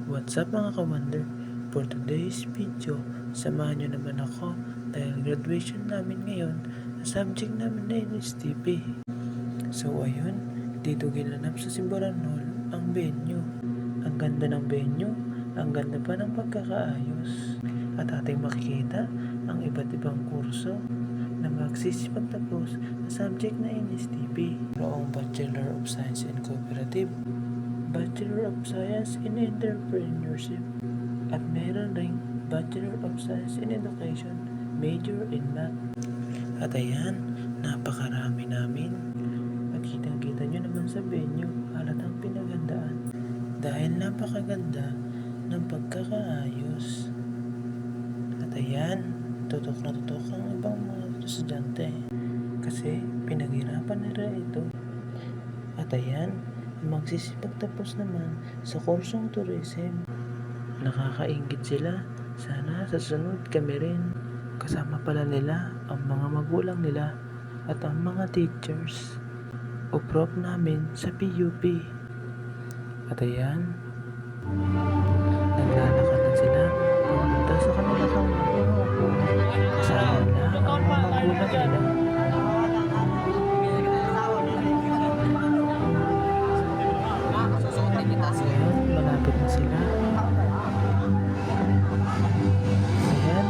What's up mga ka-wonder? For today's video, samahan nyo naman ako dahil graduation namin ngayon sa subject namin na NSTP. So ayun, dito ginanap sa Simbaran Hall ang venue. Ang ganda ng venue, ang ganda pa ng pagkakaayos. At ating makikita ang iba't ibang kurso na magsisipagtapos sa subject na NSTP. Mayroong Bachelor of Science in Cooperative, Bachelor of Science in Entrepreneurship, at meron ring Bachelor of Science in Education, major in Math. At ayan, napakarami namin. At kitang-kita nyo naman sa venue, halatang pinagandaan. Dahil napakaganda ng pagkakaayos. At ayan, tutok na tutok ang ibang mga estudyante. Kasi pinaghirapan nila ito. At ayan, magsisipagtapos naman sa kursong tourism. Nakakaingit sila, sana sa sunod kami rin. Kasama pala nila ang mga magulang nila at ang mga teachers o prof namin sa PUP. At ayan, naglalakad na sila pumunta sa kanilang upuan. Kasama nila ang mga magulang nila. Ayan, malapit na sila. Ayan,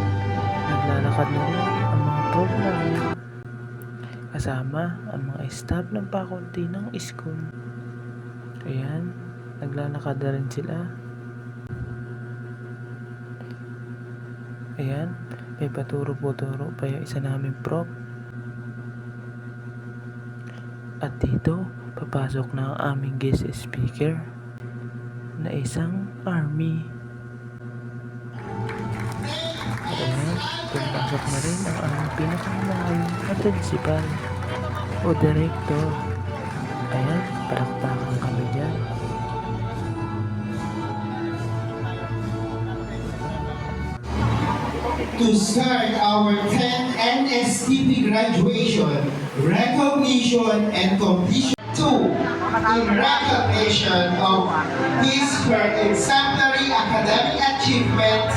naglalakad na rin ang mga prof namin. Kasama ang mga staff ng faculty ng school. Ayan, naglalakad na rin sila. Ayan, may paturo-puturo pa yung isa naming prof. At dito, papasok na ang aming guest speaker na isang army. At ayan, pumasok na rin ang aming pinakamalawin na principal o director. Ayan, palakpakan kami dyan. To start our 10th NSTP graduation, recognition and completion. 2. In recognition of his her exemplary academic achievement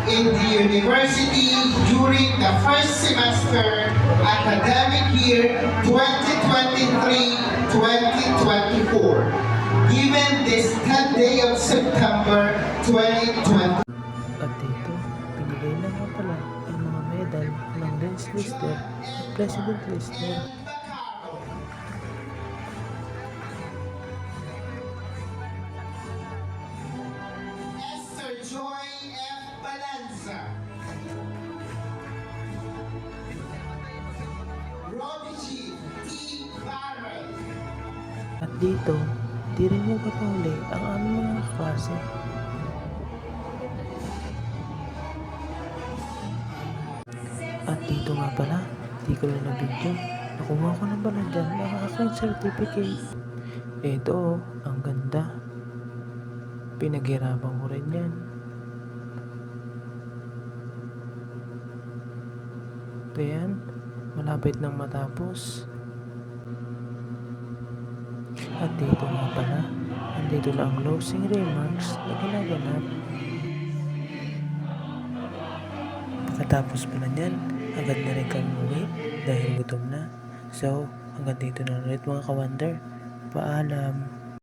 in the university during the first semester academic year 2023-2024, given this 10th day of September 2020. At dito, pinigay na nga pala ang mga medal ng Lance Lister at President Lister. Esther Joy F. Balanza, Robbie G. T. Barrett. At dito, di rin mo papahuli ang aming mga klase. At dito nga pala, di ko lang na video. Nakuha ko na pala dyan ang aking certificate. Ito, ang ganda. Pinaghirapan ko rin yan. Ito yan, malapit nang matapos. At dito nga pala, andito na ang closing remarks na ginaganap. Pagkatapos pala niyan, agad na rin kami uwi dahil gutom na. So, hanggang dito na ulit mga ka-wonder. Paalam.